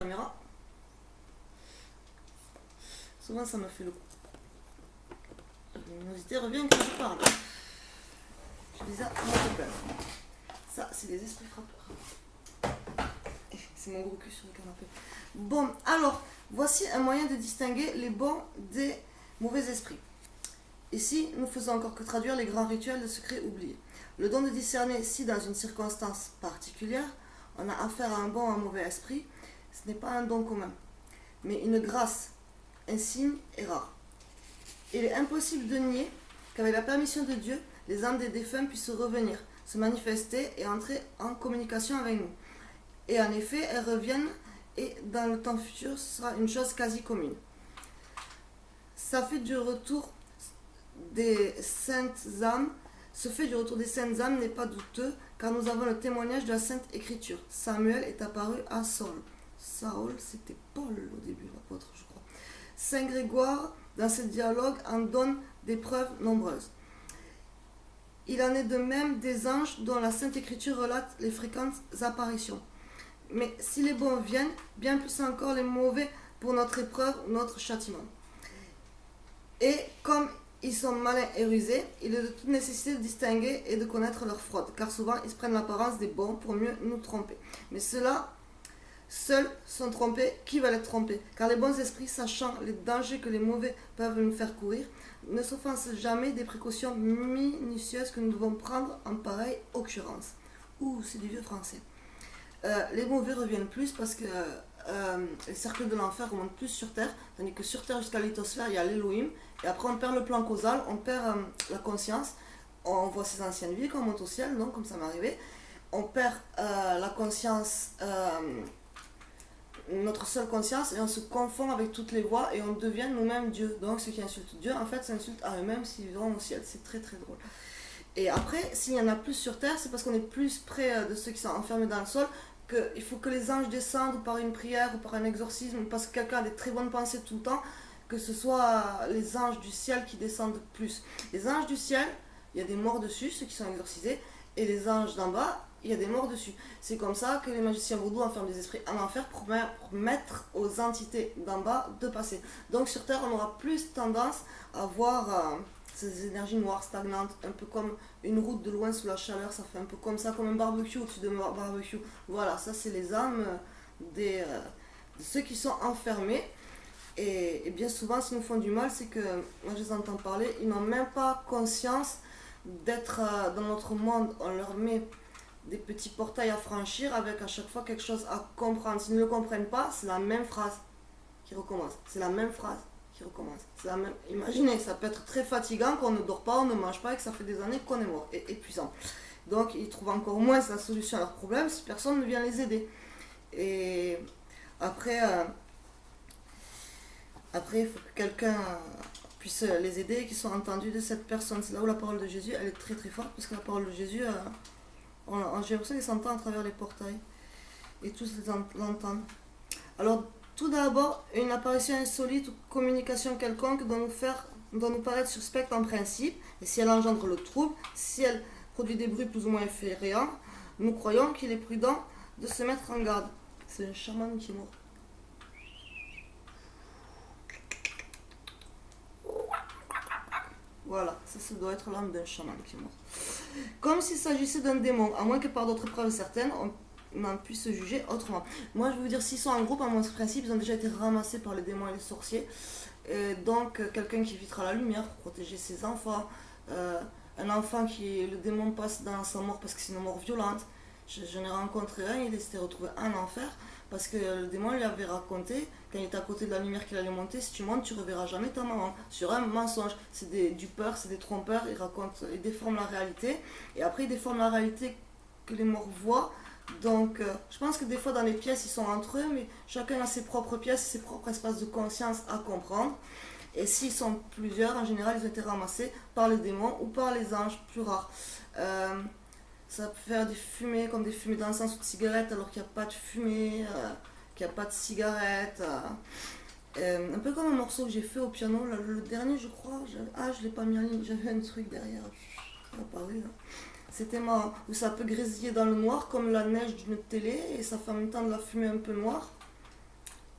Caméra. Souvent ça me fait le coup. La luminosité revient quand je parle. Je disais à mon copain. Ça, c'est les esprits frappeurs. C'est mon gros cul sur le canapé. Bon, alors, voici un moyen de distinguer les bons des mauvais esprits. Ici, nous faisons encore que traduire les grands rituels de secrets oubliés. Le don de discerner si, dans une circonstance particulière, on a affaire à un bon ou un mauvais esprit, ce n'est pas un don commun, mais une grâce, un signe est rare. Il est impossible de nier qu'avec la permission de Dieu, les âmes des défunts puissent revenir, se manifester et entrer en communication avec nous. Et en effet, elles reviennent et dans le temps futur, ce sera une chose quasi commune. Ça fait du retour des saintes âmes. Ce fait du retour des saintes âmes n'est pas douteux, car nous avons le témoignage de la Sainte Écriture. Samuel est apparu à Saul. Saul, c'était Paul au début, l'apôtre, je crois. Saint Grégoire, dans ce dialogue, en donne des preuves nombreuses. Il en est de même des anges dont la Sainte Écriture relate les fréquentes apparitions. Mais si les bons viennent, bien plus encore les mauvais pour notre épreuve ou notre châtiment. Et comme ils sont malins et rusés, il est de toute nécessité de distinguer et de connaître leur fraude, car souvent ils se prennent l'apparence des bons pour mieux nous tromper. Mais ceux-là, seuls sont trompés qui veulent être trompés, car les bons esprits, sachant les dangers que les mauvais peuvent nous faire courir, ne s'offensent jamais des précautions minutieuses que nous devons prendre en pareille occurrence. Ouh, c'est du vieux français. Les mauvais reviennent plus parce que les cercles de l'enfer remontent plus sur Terre, tandis que sur Terre jusqu'à l'ithosphère, il y a l'Elohim, et après on perd le plan causal, on perd la conscience, on voit ses anciennes vies, quand on monte au ciel, donc comme ça m'est arrivé, on perd la conscience, notre seule conscience, et on se confond avec toutes les voies, et on devient nous-mêmes Dieu. Donc ceux qui insultent Dieu, en fait, s'insultent à eux-mêmes s'ils vont au ciel. C'est très très drôle. Et après, s'il y en a plus sur Terre, c'est parce qu'on est plus près de ceux qui sont enfermés dans le sol, qu'il faut que les anges descendent par une prière ou par un exorcisme, ou parce que quelqu'un a des très bonnes pensées tout le temps, que ce soit les anges du ciel qui descendent plus. Les anges du ciel, il y a des morts dessus, ceux qui sont exorcisés, et les anges d'en bas, il y a des morts dessus. C'est comme ça que les magiciens vaudous enferment des esprits en enfer pour permettre aux entités d'en bas de passer. Donc sur Terre, on aura plus tendance à voir ces énergies noires stagnantes, un peu comme une route de loin sous la chaleur, ça fait un peu comme ça, comme un barbecue au-dessus de barbecue. Voilà, ça c'est les âmes de ceux qui sont enfermés. Et bien souvent, s'ils nous font du mal, c'est que, moi je les entends parler, ils n'ont même pas conscience d'être dans notre monde. On leur met des petits portails à franchir avec à chaque fois quelque chose à comprendre. S'ils ne le comprennent pas, c'est la même phrase qui recommence. C'est la même phrase qui recommence. C'est la même... Imaginez, ça peut être très fatigant qu'on ne dort pas, on ne mange pas et que ça fait des années qu'on est mort et épuisant. Donc ils trouvent encore moins la solution à leurs problèmes si personne ne vient les aider. Et après, il faut que quelqu'un puisse les aider et qu'ils soient entendus de cette personne. C'est là où la parole de Jésus, elle est très très forte, parce que la parole de Jésus, j'ai l'impression qu'il s'entend à travers les portails. Et tous l'entendent. Alors, tout d'abord, une apparition insolite ou communication quelconque doit nous paraître suspecte en principe, et si elle engendre le trouble, si elle produit des bruits plus ou moins effrayants, nous croyons qu'il est prudent de se mettre en garde. C'est un chaman qui est mort. Voilà, ça doit être l'âme d'un chaman qui est mort. Comme s'il s'agissait d'un démon, à moins que par d'autres preuves certaines, on en puisse se juger autrement. Moi, je veux vous dire, s'ils sont en groupe, à mon principe, ils ont déjà été ramassés par les démons et les sorciers. Et donc, quelqu'un qui évitera la lumière pour protéger ses enfants. Un enfant qui, le démon passe dans sa mort parce que c'est une mort violente. Je n'ai rencontré un, il s'était retrouvé en enfer parce que le démon lui avait raconté, quand il était à côté de la lumière qu'il allait monter, si tu montes, tu ne reverras jamais ta maman. Sur un mensonge, c'est du peur, c'est des trompeurs, ils déforment la réalité. Et après, ils déforment la réalité que les morts voient. Donc, je pense que des fois dans les pièces, ils sont entre eux, mais chacun a ses propres pièces, ses propres espaces de conscience à comprendre. Et s'ils sont plusieurs, en général, ils ont été ramassés par les démons ou par les anges plus rares. Ça peut faire des fumées, comme des fumées d'encens ou de cigarettes, alors qu'il n'y a pas de fumée, qu'il n'y a pas de cigarette. Un peu comme un morceau que j'ai fait au piano, le dernier, je crois. Je l'ai pas mis en ligne, j'avais un truc derrière qui est apparu là. C'était marrant, où ça peut grésiller dans le noir comme la neige d'une télé et ça fait en même temps de la fumée un peu noire.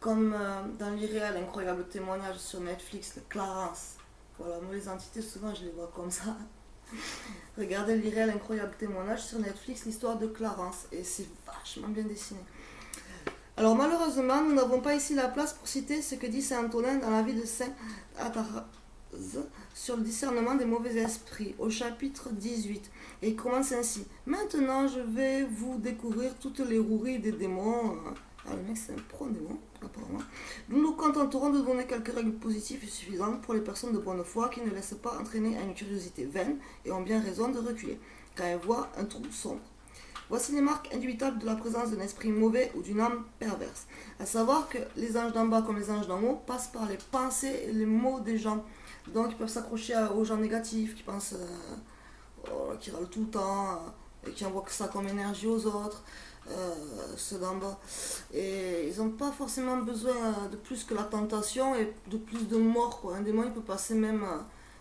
comme dans l'irréel, incroyable témoignage sur Netflix de Clarence. Voilà, moi les entités, souvent je les vois comme ça. Regardez l'irréel, incroyable témoignage sur Netflix, l'histoire de Clarence. Et c'est vachement bien dessiné. Alors malheureusement, nous n'avons pas ici la place pour citer ce que dit saint Antonin dans la vie de saint Atharas sur le discernement des mauvais esprits, au chapitre 18. Et il commence ainsi. Maintenant, je vais vous découvrir toutes les roueries des démons. Ah, le mec, c'est un pro démon, apparemment. Nous nous contenterons de donner quelques règles positives et suffisantes pour les personnes de bonne foi qui ne laissent pas entraîner à une curiosité vaine et ont bien raison de reculer, quand elles voient un trou sombre. Voici les marques indubitables de la présence d'un esprit mauvais ou d'une âme perverse. À savoir que les anges d'en bas comme les anges d'en haut passent par les pensées et les mots des gens. Donc ils peuvent s'accrocher aux gens négatifs qui pensent, qui râlent tout le temps et qui envoient que ça comme énergie aux autres, ceux d'en bas. Et ils n'ont pas forcément besoin de plus que la tentation et de plus de morts, quoi. Un démon il peut passer même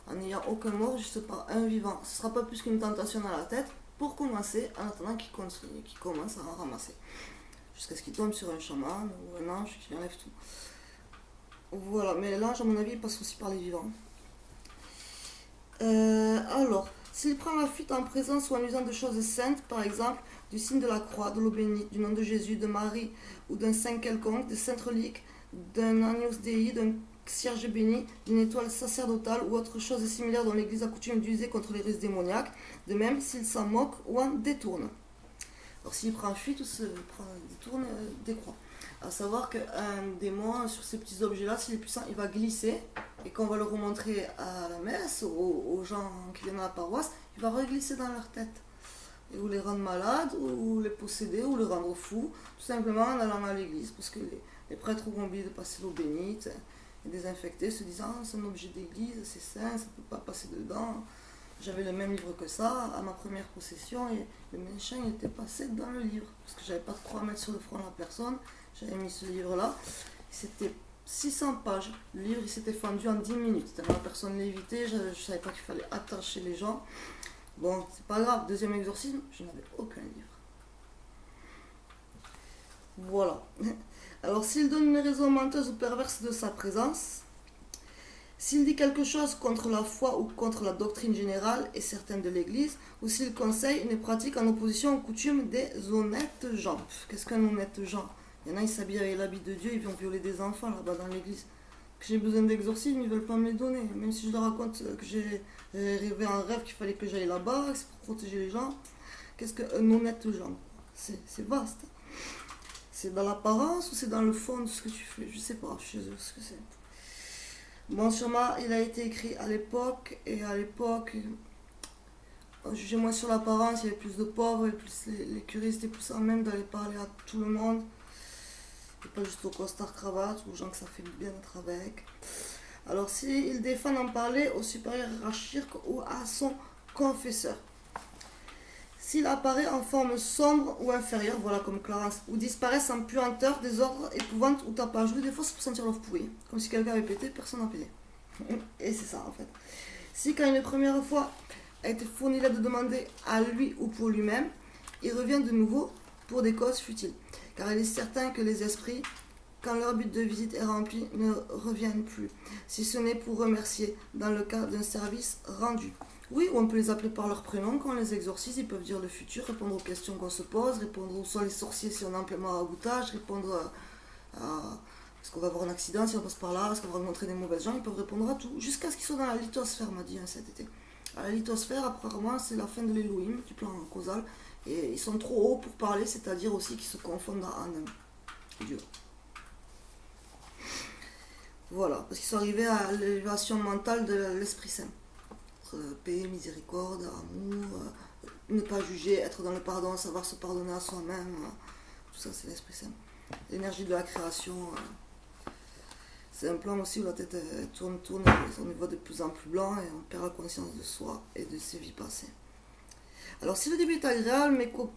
en n'ayant aucun mort juste par un vivant. Ce ne sera pas plus qu'une tentation dans la tête pour commencer en attendant qu'il commence à en ramasser. Jusqu'à ce qu'il tombe sur un chaman ou un ange qui enlève tout. Voilà, mais l'ange à mon avis il passe aussi par les vivants. Alors, s'il prend la fuite en présence ou en usant de choses saintes, par exemple du signe de la croix, de l'eau bénite, du nom de Jésus, de Marie ou d'un saint quelconque, de sainte relique, d'un Agnus Dei, d'un cierge béni, d'une étoile sacerdotale ou autre chose similaire dont l'Église a coutume d'user contre les ruses démoniaques, de même s'il s'en moque ou en détourne. Alors s'il prend fuite ou se détourne des croix. À savoir qu'un démon, sur ces petits objets-là, s'il est puissant, il va glisser, et quand on va le remontrer à la messe, aux gens qui viennent à la paroisse, il va reglisser dans leur tête. Et ou les rendre malades, ou les posséder, ou les rendre fous, tout simplement en allant à l'église, parce que les prêtres ont oublié de passer l'eau bénite, et désinfecter, se disant c'est un objet d'église, c'est saint, ça ne peut pas passer dedans. J'avais le même livre que ça à ma première possession, et le méchant était passé dans le livre, parce que j'avais pas de croix à mettre sur le front de la personne. J'avais mis ce livre-là, c'était 600 pages. Le livre il s'était fendu en 10 minutes. Tellement la personne l'évitait, je ne savais pas qu'il fallait attacher les gens. Bon, c'est pas grave. Deuxième exorcisme, je n'avais aucun livre. Voilà. Alors, s'il donne une raison menteuse ou perverse de sa présence, s'il dit quelque chose contre la foi ou contre la doctrine générale et certaine de l'Église, ou s'il conseille une pratique en opposition aux coutumes des honnêtes gens. Qu'est-ce qu'un honnête gens ? Il y en a, ils s'habillent avec l'habit de Dieu, ils vont violer des enfants là-bas dans l'église. Que j'ai besoin d'exorcisme, ils ne veulent pas me les donner. Même si je leur raconte que j'ai rêvé un rêve qu'il fallait que j'aille là-bas, c'est pour protéger les gens. Qu'est-ce qu'un honnête gens ? C'est vaste. C'est dans l'apparence ou c'est dans le fond de ce que tu fais ? Je ne sais pas chez eux ce que c'est. Bon, sûrement, il a été écrit à l'époque, et à l'époque, jugez moins sur l'apparence, il y avait plus de pauvres, et plus les curistes étaient plus en même d'aller parler à tout le monde. Et pas juste au costard cravate ou aux gens que ça fait bien d'être avec. Alors s'il défend d'en parler au supérieur hiérarchique ou à son confesseur. S'il apparaît en forme sombre ou inférieure, voilà comme Clarence, ou disparaît sans puanteur, désordre, épouvante ou tapage. Des fois c'est pour sentir l'œuf pourri. Comme si quelqu'un avait pété, personne n'a pété. Et c'est ça en fait. Si quand une première fois a été fourni l'aide de demander à lui ou pour lui-même, il revient de nouveau pour des causes futiles. Car il est certain que les esprits, quand leur but de visite est rempli, ne reviennent plus, si ce n'est pour remercier, dans le cas d'un service rendu. Oui, ou on peut les appeler par leur prénom, quand on les exorcise, ils peuvent dire le futur, répondre aux questions qu'on se pose, répondre où sont les sorciers si on est en plein maraboutage, répondre à est-ce qu'on va avoir un accident si on passe par là, est-ce qu'on va rencontrer des mauvaises gens, ils peuvent répondre à tout, jusqu'à ce qu'ils soient dans la lithosphère, m'a dit cet été. À la lithosphère, apparemment, c'est la fin de l'Elohim, du plan causal. Et ils sont trop hauts pour parler, c'est-à-dire aussi qu'ils se confondent en Dieu. Voilà, parce qu'ils sont arrivés à l'élévation mentale de l'Esprit Saint. Paix, miséricorde, amour, ne pas juger, être dans le pardon, savoir se pardonner à soi-même. Tout ça, c'est l'Esprit Saint. L'énergie de la création. C'est un plan aussi où la tête tourne, et on y voit de plus en plus blanc et on perd la conscience de soi et de ses vies passées. Alors si le début est agréable, mais qu'au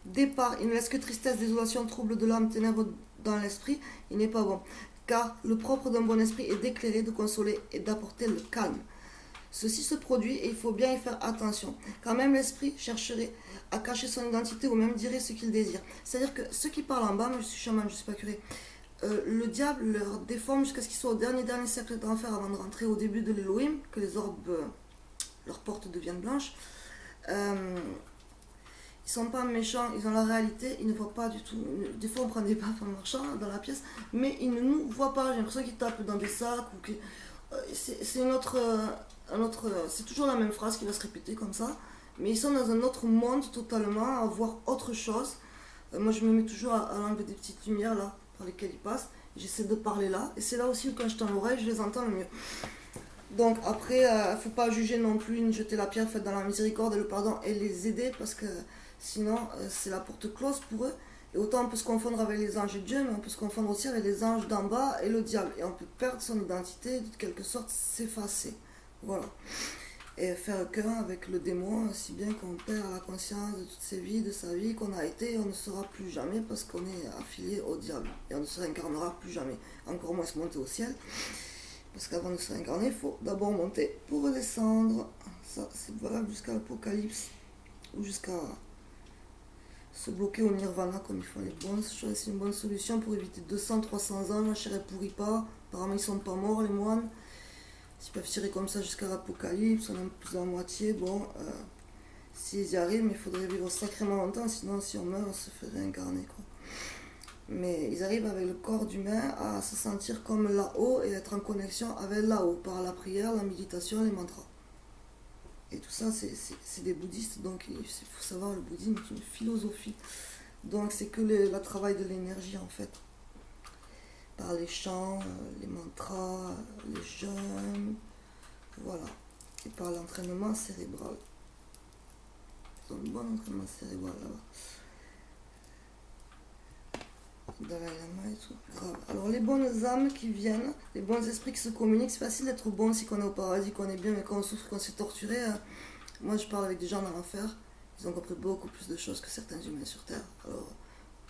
départ il ne laisse que tristesse, désolation, trouble de l'âme, ténèbres dans l'esprit, il n'est pas bon. Car le propre d'un bon esprit est d'éclairer, de consoler et d'apporter le calme. Ceci se produit et il faut bien y faire attention. Quand même l'esprit chercherait à cacher son identité ou même dirait ce qu'il désire. C'est-à-dire que ceux qui parlent en bas, moi je suis chaman, je ne suis pas curé, le diable leur déforme jusqu'à ce qu'ils soient au dernier cercle d'enfer avant de rentrer au début de l'Elohim, que les orbes, leurs portes deviennent blanches. Ils sont pas méchants, ils ont la réalité, ils ne voient pas du tout. Des fois on prend des baffes en marchant dans la pièce, mais ils ne nous voient pas. J'ai l'impression qu'ils tapent dans des sacs ou que c'est une autre, c'est toujours la même phrase qui va se répéter comme ça, mais ils sont dans un autre monde totalement, à voir autre chose. Moi je me mets toujours à l'angle des petites lumières là par lesquelles ils passent. J'essaie de parler là, et c'est là aussi où quand je tends l'oreille, je les entends le mieux. Donc après, faut pas juger non plus, ni jeter la pierre, faites dans la miséricorde et le pardon et les aider parce que sinon c'est la porte close pour eux. Et autant on peut se confondre avec les anges de Dieu, mais on peut se confondre aussi avec les anges d'en bas et le diable. Et on peut perdre son identité, de quelque sorte s'effacer. Voilà. Et faire qu'un avec le démon, si bien qu'on perd la conscience de toutes ses vies, de sa vie qu'on a été, on ne sera plus jamais parce qu'on est affilié au diable. Et on ne se réincarnera plus jamais. Encore moins se monter au ciel. Parce qu'avant de se réincarner, il faut d'abord monter pour redescendre. Ça, c'est valable jusqu'à l'Apocalypse. Ou jusqu'à se bloquer au nirvana comme ils font les bons. C'est une bonne solution pour éviter 200-300 ans. La chair ne pourrit pas. Apparemment, ils ne sont pas morts, les moines. S'ils peuvent tirer comme ça jusqu'à l'Apocalypse, on a plus de la moitié. Bon, s'ils y arrivent, mais il faudrait vivre sacrément longtemps. Sinon, si on meurt, on se fait réincarner, quoi. Mais ils arrivent avec le corps d'humain à se sentir comme là-haut et être en connexion avec là-haut par la prière, la méditation, les mantras. Et tout ça, c'est des bouddhistes, donc il faut savoir, le bouddhisme est une philosophie. Donc c'est que le travail de l'énergie en fait. Par les chants, les mantras, les jeûnes, voilà. Et par l'entraînement cérébral. Ils ont un bon entraînement cérébral là-bas. Dalai Lama et tout. Grave. Alors les bonnes âmes qui viennent, les bons esprits qui se communiquent, c'est facile d'être bon si on est au paradis, qu'on est bien, mais quand on souffre, qu'on s'est torturé. Moi je parle avec des gens dans l'enfer, ils ont compris beaucoup plus de choses que certains humains sur Terre. Alors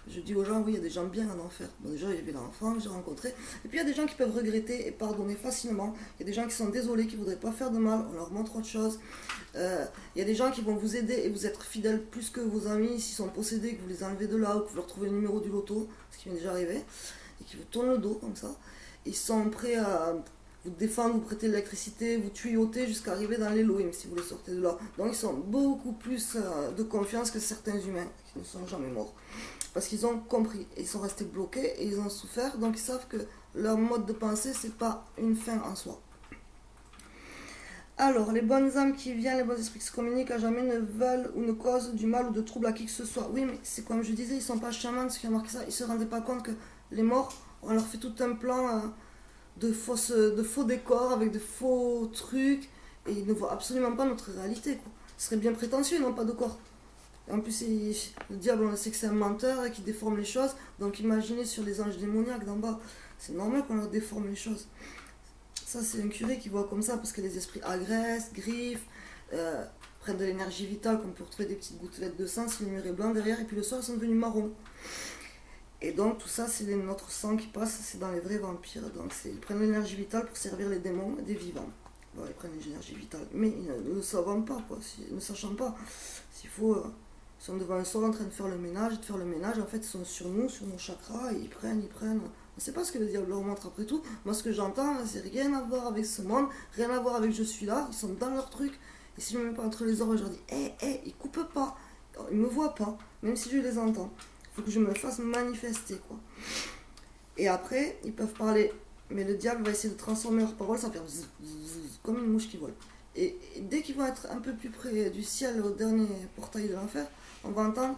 je dis aux gens, oui, il y a des gens bien en enfer. Bon, déjà, il y avait l'enfant que j'ai rencontré. Et puis il y a des gens qui peuvent regretter et pardonner facilement. Il y a des gens qui sont désolés, qui ne voudraient pas faire de mal, on leur montre autre chose. Il y a des gens qui vont vous aider et vous être fidèles plus que vos amis s'ils sont possédés, que vous les enlevez de là ou que vous leur trouvez le numéro du loto, ce qui m'est déjà arrivé, et qui vous tournent le dos comme ça. Ils sont prêts à vous défendre, vous prêter l'électricité, vous tuyauter jusqu'à arriver dans l'Elohim si vous les sortez de là. Donc ils sont beaucoup plus de confiance que certains humains qui ne sont jamais morts. Parce qu'ils ont compris, et ils sont restés bloqués et ils ont souffert, donc ils savent que leur mode de pensée, c'est pas une fin en soi. Alors, les bonnes âmes qui viennent, les bons esprits qui se communiquent à jamais ne veulent ou ne causent du mal ou de trouble à qui que ce soit. Oui, mais c'est comme je disais, ils sont pas chamans, ce qui a marqué ça, ils se rendaient pas compte que les morts, on leur fait tout un plan de faux décors avec de faux trucs, et ils ne voient absolument pas notre réalité, quoi. Ce serait bien prétentieux, non pas de corps. En plus, le diable, on sait que c'est un menteur et qu'il déforme les choses. Donc imaginez sur les anges démoniaques d'en bas. C'est normal qu'on leur déforme les choses. Ça, c'est un curé qui voit comme ça parce que les esprits agressent, griffent, prennent de l'énergie vitale, qu'on peut retrouver des petites gouttelettes de sang si le mur est blanc derrière. Et puis le soir, ils sont devenus marrons. Et donc tout ça, c'est notre sang qui passe, c'est dans les vrais vampires. Donc ils prennent l'énergie vitale pour servir les démons des vivants. Bon, ils prennent l'énergie vitale. Mais ils ne le savent pas, quoi. Ne sachant pas. S'il faut... Ils sont devant un sol en train de faire le ménage, en fait ils sont sur nous, sur nos chakras, et ils prennent. On ne sait pas ce que le diable leur montre après tout. Moi ce que j'entends, c'est rien à voir avec ce monde, rien à voir avec je suis là, ils sont dans leur truc. Et si je me mets pas entre les oreilles, je leur dis, ils coupent pas, ils me voient pas, même si je les entends. Il faut que je me fasse manifester, quoi. Et après, ils peuvent parler, mais le diable va essayer de transformer leurs paroles, ça va faire zzz, zzz, comme une mouche qui vole. Et dès qu'ils vont être un peu plus près du ciel, au dernier portail de l'enfer, on va entendre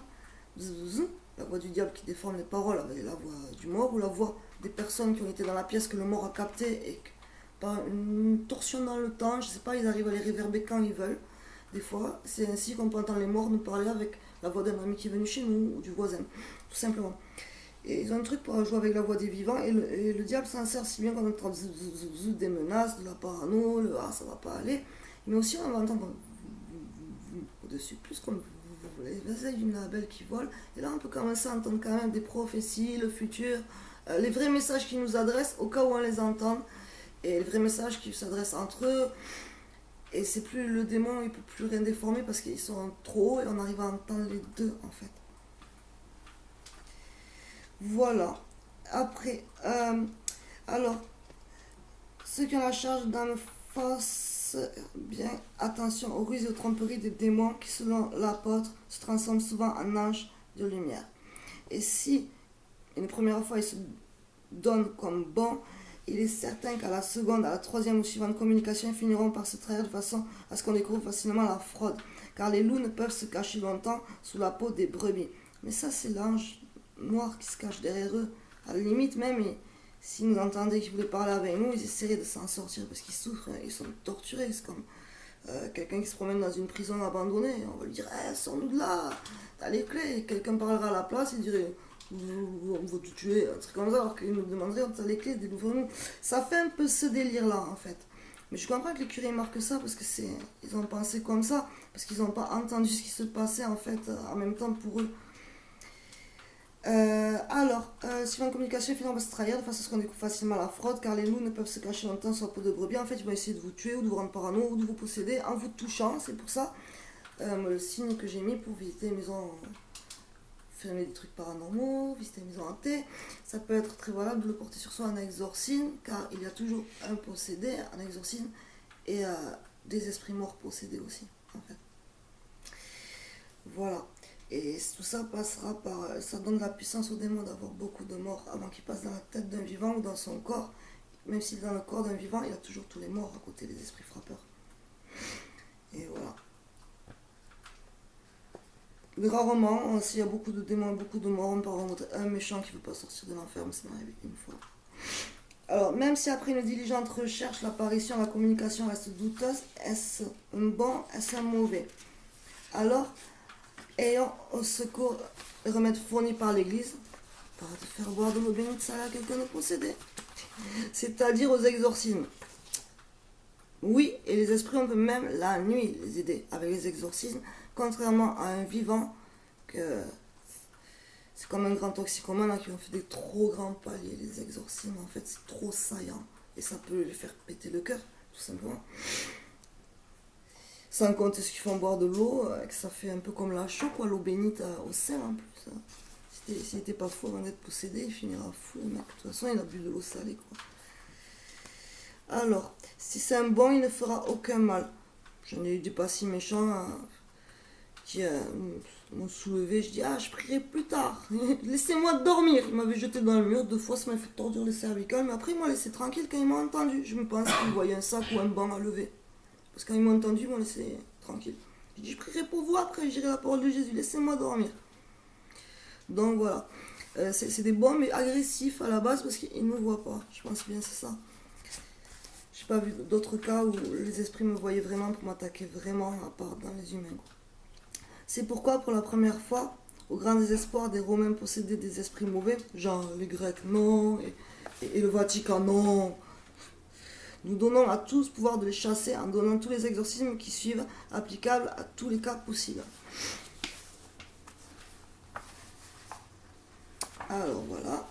la voix du diable qui déforme les paroles avec la voix du mort ou la voix des personnes qui ont été dans la pièce que le mort a capté et que, par une torsion dans le temps, je sais pas, ils arrivent à les réverber quand ils veulent. Des fois, c'est ainsi qu'on peut entendre les morts nous parler avec la voix d'un ami qui est venu chez nous ou du voisin, tout simplement. Et ils ont un truc pour jouer avec la voix des vivants et le diable s'en sert si bien qu'on entend des menaces, de la parano, ça va pas aller. Mais aussi on va entendre au-dessus, plus comme les ailes d'une abeille qui vole. Et là on peut commencer à entendre quand même des prophéties, le futur, les vrais messages qu'ils nous adressent au cas où on les entend. Et les vrais messages qui s'adressent entre eux. Et c'est plus le démon, il peut plus rien déformer parce qu'ils sont trop hauts et on arrive à entendre les deux en fait. Voilà. Après, alors, ceux qui ont la charge d'âme fassent bien attention aux ruses et aux tromperies des démons qui, selon l'apôtre, se transforment souvent en anges de lumière. Et si une première fois ils se donnent comme bons, il est certain qu'à la seconde, à la troisième ou suivante communication, ils finiront par se trahir de façon à ce qu'on découvre facilement la fraude. Car les loups ne peuvent se cacher longtemps sous la peau des brebis. Mais ça, c'est l'ange noir qui se cache derrière eux. À la limite, même, s'ils nous entendaient qu'ils voulaient parler avec nous, ils essaieraient de s'en sortir parce qu'ils souffrent, ils sont torturés. C'est comme quelqu'un qui se promène dans une prison abandonnée. On va lui dire sors-nous de là, t'as les clés. Et quelqu'un parlera à la place, il dirait on va te tuer, un truc comme ça, alors qu'ils nous demanderaient t'as les clés, délivre-nous. Ça fait un peu ce délire-là, en fait. Mais je comprends que les curés marquent ça parce que ils ont pensé comme ça, parce qu'ils n'ont pas entendu ce qui se passait en fait en même temps pour eux. Suivant la communication, finalement, on va se trahir de façon à ce qu'on découvre facilement la fraude, car les loups ne peuvent se cacher longtemps sur la peau de brebis. En fait, ils vont essayer de vous tuer ou de vous rendre parano ou de vous posséder en vous touchant. C'est pour ça le signe que j'ai mis pour visiter les maisons, fermer des trucs paranormaux, visiter les maisons hantées. Ça peut être très valable de le porter sur soi en exorcisme, car il y a toujours un possédé en exorcisme et des esprits morts possédés aussi, en fait. Voilà. Et tout ça passera par... Ça donne la puissance au démon d'avoir beaucoup de morts avant qu'il passe dans la tête d'un vivant ou dans son corps. Même s'il est dans le corps d'un vivant, il a toujours tous les morts à côté des esprits frappeurs. Et voilà. Mais rarement, s'il y a beaucoup de démons et beaucoup de morts, on peut rencontrer un méchant qui ne veut pas sortir de l'enfer, mais ça m'est arrivé une fois. Alors, même si après une diligente recherche, l'apparition, la communication reste douteuse, est-ce un bon, est-ce un mauvais? Alors, ayant au secours les remèdes fournis par l'Église, par de faire boire de l'eau bénite, ça à quelqu'un de possédé, c'est-à-dire aux exorcismes. Oui, et les esprits, on peut même la nuit les aider avec les exorcismes, contrairement à un vivant que c'est comme un grand toxicomane là, qui ont fait des trop grands paliers. Les exorcismes, en fait, c'est trop saillant et ça peut les faire péter le cœur, tout simplement. Sans compter ce qu'ils font boire de l'eau, que ça fait un peu comme la chaux, quoi, l'eau bénite au sel en plus. S'il n'était pas fou avant d'être possédé, il finira fou, le mec. De toute façon, il a bu de l'eau salée, quoi. Alors, si c'est un bon, il ne fera aucun mal. J'en ai eu des pas si méchants qui m'ont soulevé. Je dis, je prierai plus tard. Laissez-moi dormir. Il m'avait jeté dans le mur 2 fois, ça m'a fait tordre les cervicales. Mais après, il m'a laissé tranquille quand il m'a entendu. Je me pense qu'il voyait un sac ou un banc à lever. Parce que quand ils m'ont entendu, ils m'ont laissé tranquille. Je dis, je prierai pour vous après, je dirai la parole de Jésus. Laissez-moi dormir. Donc voilà. C'est des bons, mais agressifs à la base parce qu'ils ne me voient pas. Je pense bien c'est ça. J'ai pas vu d'autres cas où les esprits me voyaient vraiment pour m'attaquer vraiment, à part dans les humains. Quoi. C'est pourquoi, pour la première fois, au grand désespoir des Romains possédaient des esprits mauvais, genre les Grecs non, et le Vatican non. Nous donnons à tous le pouvoir de les chasser en donnant tous les exorcismes qui suivent, applicables à tous les cas possibles. Alors voilà.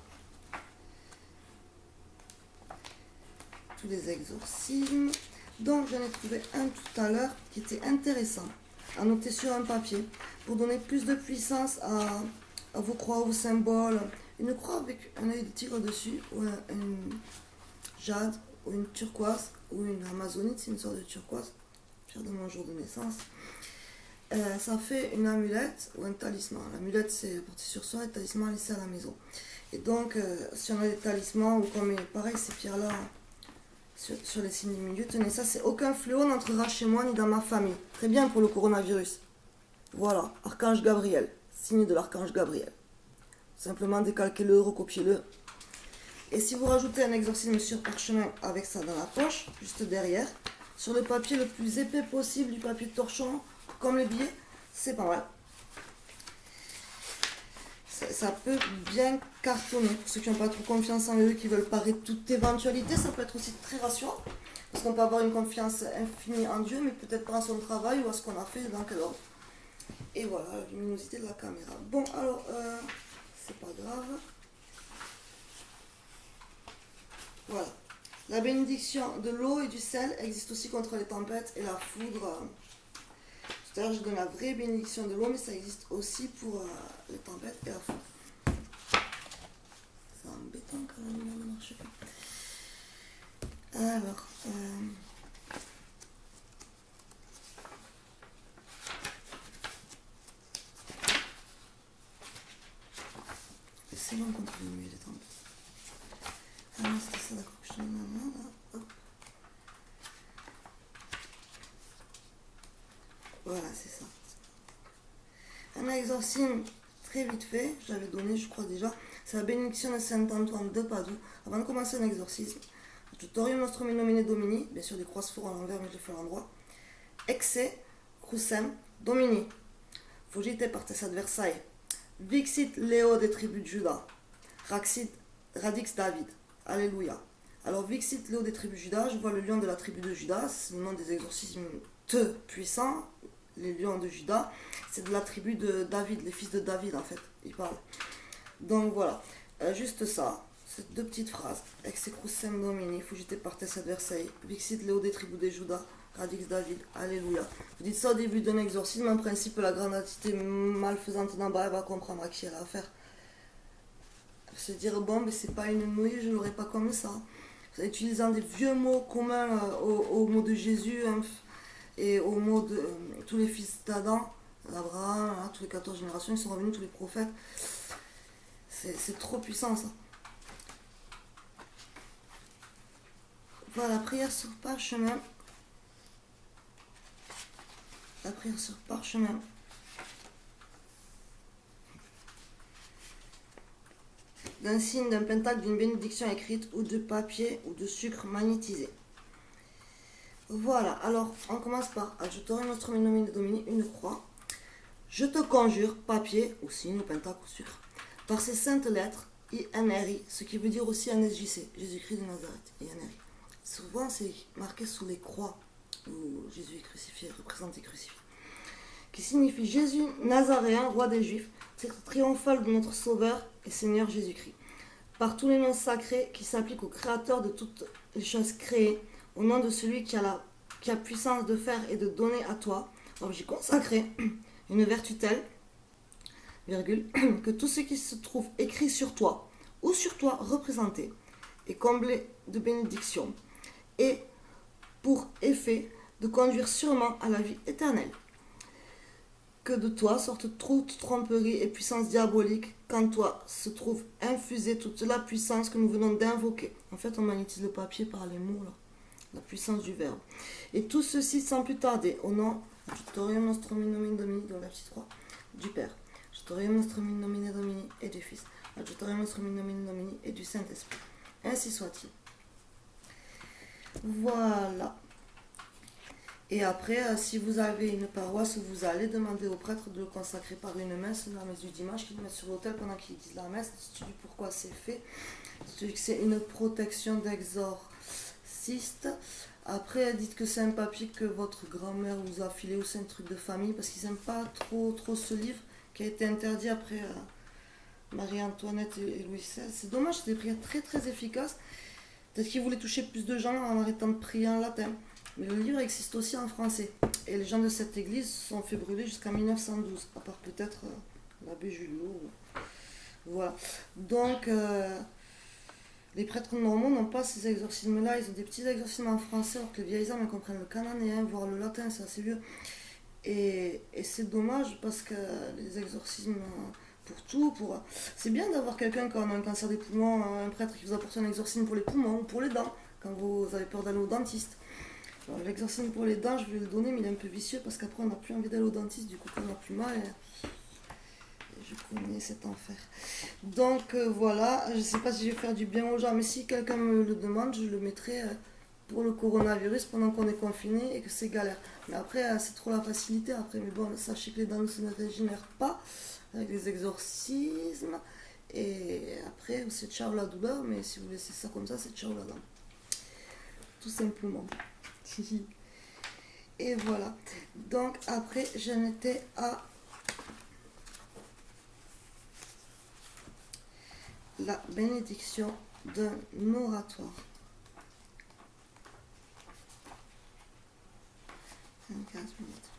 Tous les exorcismes. Donc j'en ai trouvé un tout à l'heure qui était intéressant à noter sur un papier pour donner plus de puissance à vos croix, vos symboles. Une croix avec un œil de tigre dessus, ou un jade, ou une turquoise, ou une amazonite, c'est une sorte de turquoise, pierre de mon jour de naissance. Ça fait une amulette ou un talisman. L'amulette c'est porté sur soi et le talisman est laissé à la maison. Et donc si on a des talismans ou comme pareil ces pierres là sur les signes du milieu, tenez ça, c'est aucun fléau n'entrera chez moi ni dans ma famille. Très bien pour le coronavirus. Voilà, archange Gabriel, signe de l'archange Gabriel. Simplement décalquez-le, recopiez-le. Et si vous rajoutez un exorcisme sur parchemin avec ça dans la poche, juste derrière, sur le papier le plus épais possible, du papier de torchon, comme les billets, c'est pas mal. Ça peut bien cartonner. Pour ceux qui n'ont pas trop confiance en eux, qui veulent parer toute éventualité, ça peut être aussi très rassurant. Parce qu'on peut avoir une confiance infinie en Dieu, mais peut-être pas en son travail ou à ce qu'on a fait dans quel ordre. Et voilà, la luminosité de la caméra. Bon, alors, c'est pas grave. Voilà. La bénédiction de l'eau et du sel existe aussi contre les tempêtes et la foudre. Tout à l'heure, je donne la vraie bénédiction de l'eau, mais ça existe aussi pour les tempêtes et la foudre. C'est embêtant. Donc la lumière ne marche pas. Alors, c'est long contre le mieux des tempes. Ah non, c'était ça, d'accord, que je te donne la main là. Hop. Voilà, c'est ça. Un exorcisme très vite fait, j'avais donné, je crois déjà, c'est la bénédiction de Saint Antoine de Padoue. Avant de commencer un exorcisme, tutorium nostrum in nomine Domini, bien sûr des croix se feront à l'envers, mais je le fais à l'endroit. Exe crucem Domini, fugite partes adversae, vixit Leo des tribus de Juda, radix David. Alléluia. Alors, vixit Léo des tribus de Juda, je vois le lion de la tribu de Juda, c'est le nom des exorcismes puissants, les lions de Juda, c'est de la tribu de David, les fils de David en fait, ils parlent. Donc voilà, juste ça, ces deux petites phrases. Ex crucem Domini, fugite partes adversae, vixit Léo des tribus de Juda, radix David, Alléluia. Vous dites ça au début d'un exorcisme, en principe la grande entité malfaisante d'en bas, elle va comprendre à qui elle a affaire. Se dire bon mais c'est pas une nouille, je l'aurais pas comme ça, utilisant des vieux mots communs au mot de Jésus et au mot de tous les fils d'Adam, Abraham, hein, tous les 14 générations ils sont revenus, tous les prophètes, c'est trop puissant ça. Voilà, prière sur parchemin, la prière sur parchemin. D'un signe, d'un pentacle, d'une bénédiction écrite ou de papier ou de sucre magnétisé. Voilà, alors on commence par Adjutorium nostrum in nomine Domini, une croix. Je te conjure, papier ou signe ou pentacle ou sucre, par ces saintes lettres, INRI, ce qui veut dire aussi NSJC, Jésus-Christ de Nazareth, INRI. Souvent c'est marqué sous les croix où Jésus est crucifié, représenté crucifié, qui signifie Jésus Nazaréen, roi des Juifs, titre triomphal de notre Sauveur et Seigneur Jésus-Christ. Par tous les noms sacrés qui s'appliquent au Créateur de toutes les choses créées, au nom de celui qui a puissance de faire et de donner à toi, objet consacré, une vertu telle, virgule, que tout ce qui se trouve écrit sur toi ou sur toi représenté est comblé de bénédictions et pour effet de conduire sûrement à la vie éternelle. Que de toi sortent toute tromperie et puissance diabolique, qu'en toi se trouve infusée toute la puissance que nous venons d'invoquer. En fait, on magnétise le papier par les mots, là. La puissance du verbe. Et tout ceci sans plus tarder, au nom Adjutorium nostrum in nomine Domini, dans la petite croix, du Père. Adjutorium nostrum in nomine Domini et du Fils. Adjutorium nostrum in nomine Domini et du Saint-Esprit. Ainsi soit-il. Voilà. Et après, si vous avez une paroisse où vous allez demander au prêtre de le consacrer par une messe, la messe du dimanche, qu'ils le mettent sur l'autel pendant qu'ils disent la messe, tu dis pourquoi c'est fait. Tu dis que c'est une protection d'exorciste. Après, dites que c'est un papier que votre grand-mère vous a filé ou c'est un truc de famille, parce qu'ils n'aiment pas trop ce livre qui a été interdit après Marie-Antoinette et Louis XVI. C'est dommage, c'est des prières très très efficaces. Peut-être qu'ils voulaient toucher plus de gens en arrêtant de prier en latin. Mais le livre existe aussi en français. Et les gens de cette église se sont fait brûler jusqu'en 1912, à part peut-être l'abbé Julot. Voilà. Donc, les prêtres normands n'ont pas ces exorcismes-là. Ils ont des petits exorcismes en français, alors que les vieilles âmes comprennent le cananéen, voire le latin, c'est assez vieux. Et c'est dommage parce que les exorcismes pour tout, c'est bien d'avoir quelqu'un quand on a un cancer des poumons, un prêtre qui vous apporte un exorcisme pour les poumons ou pour les dents, quand vous avez peur d'aller au dentiste. Alors, l'exorcisme pour les dents, je vais le donner, mais il est un peu vicieux parce qu'après on n'a plus envie d'aller au dentiste, du coup on n'a plus mal. Et je connais cet enfer. Donc voilà, je ne sais pas si je vais faire du bien aux gens, mais si quelqu'un me le demande, je le mettrai pour le coronavirus pendant qu'on est confiné et que c'est galère. Mais après, c'est trop la facilité après. Mais bon, sachez que les dents ne se régénèrent pas avec les exorcismes. Et après, c'est ciao la douleur, mais si vous laissez ça comme ça, c'est ciao la dent. Tout simplement. Et voilà. Donc après, j'en étais à la bénédiction d'un oratoire. 15 minutes.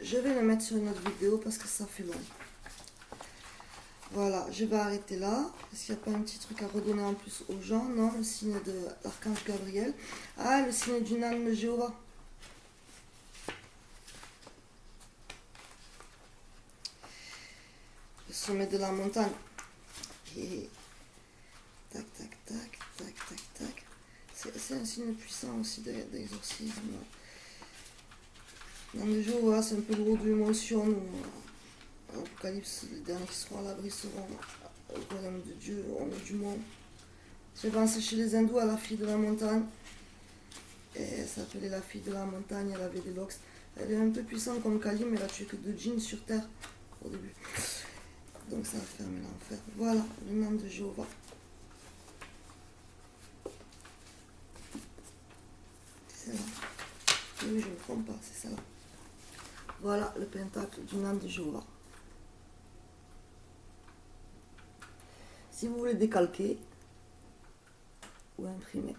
Je vais le mettre sur une autre vidéo parce que ça fait long. Voilà, je vais arrêter là. Est-ce qu'il n'y a pas un petit truc à redonner en plus aux gens? Non, le signe de l'archange Gabriel. Ah, le signe du nain de Jéhovah. Le sommet de la montagne. Et tac, tac, tac, tac, tac, tac. C'est un signe puissant aussi d'exorcisme. Nain de Jéhovah, c'est un peu lourd d'émotion. Apocalypse, les derniers qui seront à l'abri seront au royaume de Dieu, on est du monde. J'ai pensé chez les hindous à la fille de la montagne. Et elle s'appelait la fille de la montagne, elle avait des locks. Elle est un peu puissante comme Kali, mais elle a tué que 2 djinns sur terre au début. Donc ça a fermé l'enfer. Voilà, le nom de Jéhovah. C'est là. Oui, je ne me trompe pas, c'est ça là. Voilà le pentacle du nom de Jéhovah. Si vous voulez décalquer ou imprimer,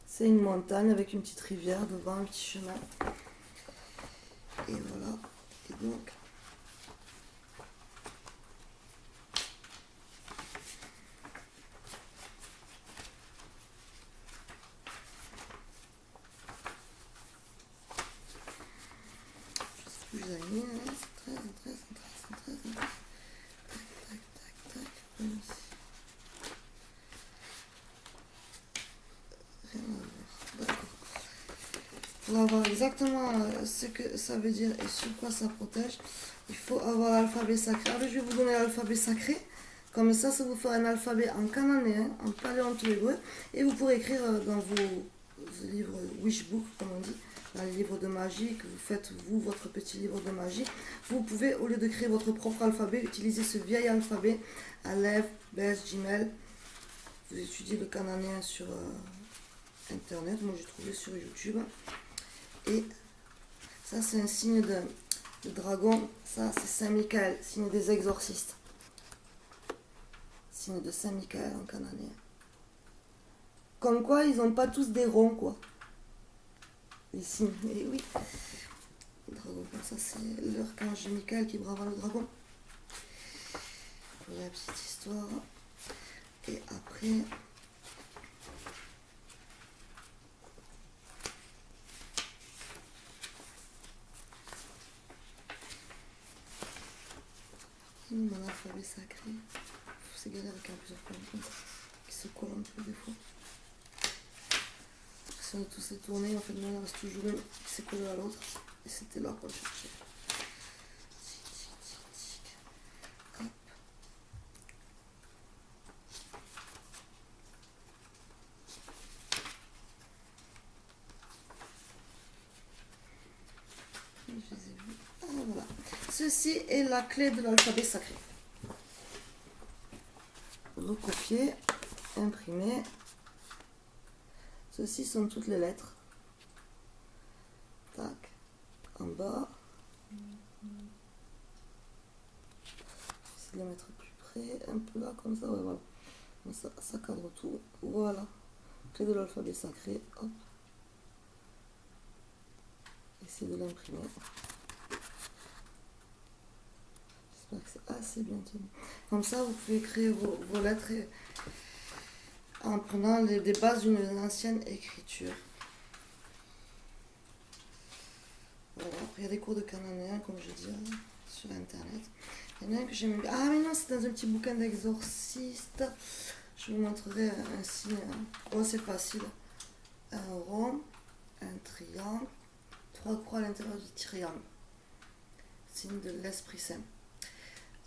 c'est une montagne avec une petite rivière devant, un petit chemin. Et voilà. Et donc, je sais plus, j'avais mis, hein, c'est 13, 13, 13, 13, 13. Tac, tac, tac, tac. Rien à voir. D'accord. Pour avoir exactement ce que ça veut dire et sur quoi ça protège, il faut avoir l'alphabet sacré. Alors, je vais vous donner l'alphabet sacré. Comme ça vous fera un alphabet en cananéen, en paléonto-hébreu. Et vous pourrez écrire dans vos livres Wishbook, comme on dit, dans les livres de magie, que vous faites, vous, votre petit livre de magie. Vous pouvez, au lieu de créer votre propre alphabet, utiliser ce vieil alphabet, Aleph, Bes, Gimel. Vous étudiez le cananéen sur Internet. Moi, j'ai trouvé sur YouTube. Et ça, c'est un signe de dragon. Ça, c'est Saint-Michael, signe des exorcistes. Signe de Saint-Michael en cananéen. Comme quoi, ils n'ont pas tous des ronds, quoi. Les signes, et oui. Le dragon, ça, c'est l'archange Michael qui bravera le dragon. Voilà la petite histoire. Et après... mon alphabet sacré. C'est galère avec plusieurs colonnes qui se collent un peu des fois. Si on a tous les tournés, en fait, il reste toujours une qui s'est collée à l'autre. Et c'était là qu'on le cherchait. Hop. Je les ai vus. Ah, voilà. Ceci est la clé de l'alphabet sacré. Recopier, imprimer. Ceci sont toutes les lettres. Tac, en bas. J'essaie de les mettre plus près, un peu là, comme ça, ouais, voilà. Comme ça cadre tout. Voilà. Clé de l'alphabet sacré, hop. Essayez de l'imprimer. J'espère que c'est assez bien tenu. Comme ça, vous pouvez créer vos lettres en prenant des bases d'une ancienne écriture. Voilà. Après, il y a des cours de cananéen, comme je dis, sur Internet. Il y en a un que j'aime bien. Ah, mais non, c'est dans un petit bouquin d'exorciste. Je vous montrerai un signe. Oh, c'est facile. Un rond, un triangle, 3 croix à l'intérieur du triangle. Signe de l'Esprit Saint.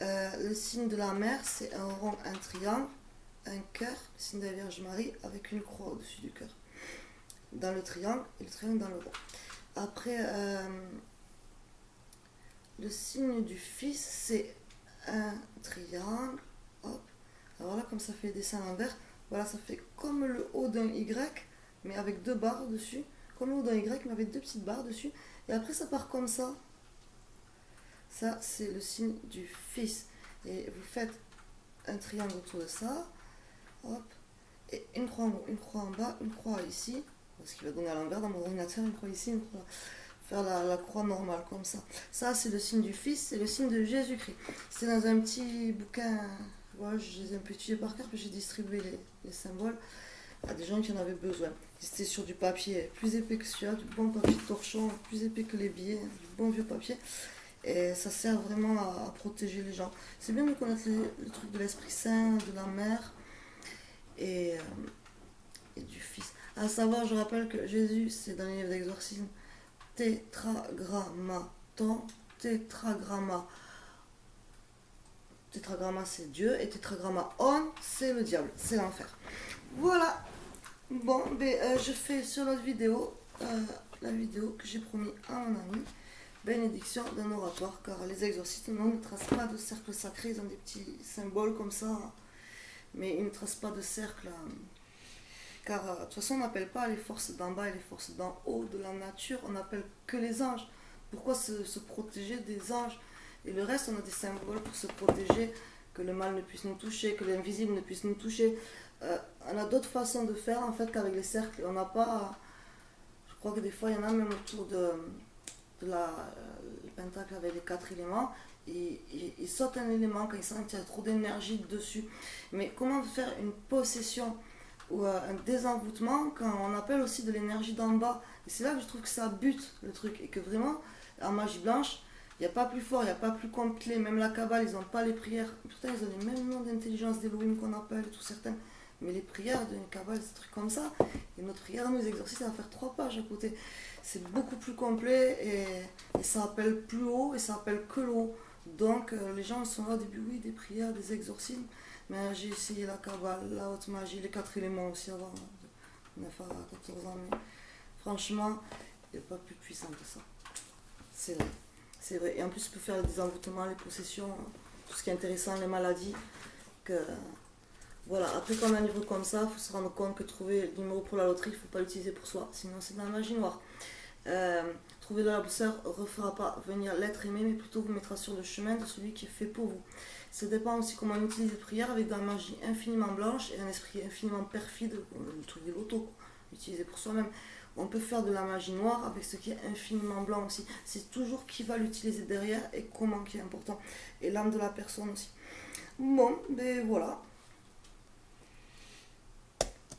Le signe de la mer, c'est un rond, un triangle, un cœur, le signe de la Vierge Marie, avec une croix au-dessus du cœur. Dans le triangle et le triangle dans le rond. Après, le signe du Fils, c'est un triangle. Hop. Alors voilà, comme ça fait le dessin à l'envers. Voilà, ça fait comme le haut d'un Y, mais avec 2 barres dessus. Comme le haut d'un Y, mais avec 2 petites barres dessus. Et après, ça part comme ça. Ça, c'est le signe du Fils. Et vous faites un triangle autour de ça. Hop. Et une croix en bas, une croix ici. Ce qui va donner à l'envers dans mon ordinateur, une croix ici, une croix là. faire la croix normale comme ça. Ça, c'est le signe du Fils, c'est le signe de Jésus-Christ. C'est dans un petit bouquin, voilà, je les ai un peu étudiés par cœur, puis j'ai distribué les symboles à des gens qui en avaient besoin. C'était sur du papier plus épais que celui-là, du bon papier torchon, plus épais que les billets, du bon vieux papier. Et ça sert vraiment à protéger les gens. C'est bien de connaître le truc de l'Esprit Saint, de la Mère et du Fils. À savoir, je rappelle que Jésus, c'est dans les livres d'exorcisme, tétragrammaton, tétragramma. Tétragramma, c'est Dieu, et tétragrammaton, c'est le diable, c'est l'enfer. Voilà. Bon, je fais sur l'autre vidéo, la vidéo que j'ai promis à mon ami, bénédiction d'un oratoire, car les exorcistes ne tracent pas de cercle sacré, ils ont des petits symboles comme ça, mais ils ne tracent pas de cercle, car de toute façon on n'appelle pas les forces d'en bas et les forces d'en haut de la nature, on appelle que les anges. Pourquoi se protéger des anges? Et le reste, on a des symboles pour se protéger, que le mal ne puisse nous toucher, que l'invisible ne puisse nous toucher. On a d'autres façons de faire en fait qu'avec les cercles. On n'a pas, je crois que des fois il y en a même autour de le pentacle avec les 4 éléments. Il saute un élément quand il sent qu'il y a trop d'énergie dessus. Mais comment faire une possession ou un désenvoûtement quand on appelle aussi de l'énergie d'en bas? Et c'est là que je trouve que ça bute le truc. Et que vraiment, en magie blanche, il n'y a pas plus fort, il n'y a pas plus complet. Même la Kabbale, ils n'ont pas les prières. Pourtant, ils ont les mêmes noms d'intelligence d'Elohim qu'on appelle, tout certains. Mais les prières d'une Kabbale, c'est des trucs comme ça. Et notre prière, nous, les exorcistes, ça va faire 3 pages à côté. C'est beaucoup plus complet et ça appelle plus haut et ça appelle que l'eau. Donc, les gens ils sont là au début, oui, des prières, des exorcismes. Mais j'ai essayé la Kabbale, la haute magie, les 4 éléments aussi avant, de 9 à 14 ans. Mais franchement, il n'y a pas plus puissant que ça. C'est vrai. C'est vrai. Et en plus, tu peux faire les désenvoûtements, les possessions, tout ce qui est intéressant, les maladies. Que, voilà. Après, quand on a un niveau comme ça, il faut se rendre compte que trouver le numéro pour la loterie, il ne faut pas l'utiliser pour soi. Sinon, c'est de la magie noire. Trouver de la douceur ne refera pas venir l'être aimé, mais plutôt vous mettra sur le chemin de celui qui est fait pour vous. Ça dépend aussi comment on utilise les prières avec de la magie infiniment blanche et un esprit infiniment perfide, le truc de l'auto, utilisé pour soi-même. On peut faire de la magie noire avec ce qui est infiniment blanc aussi. C'est toujours qui va l'utiliser derrière et comment qui est important. Et l'âme de la personne aussi. Bon, ben voilà.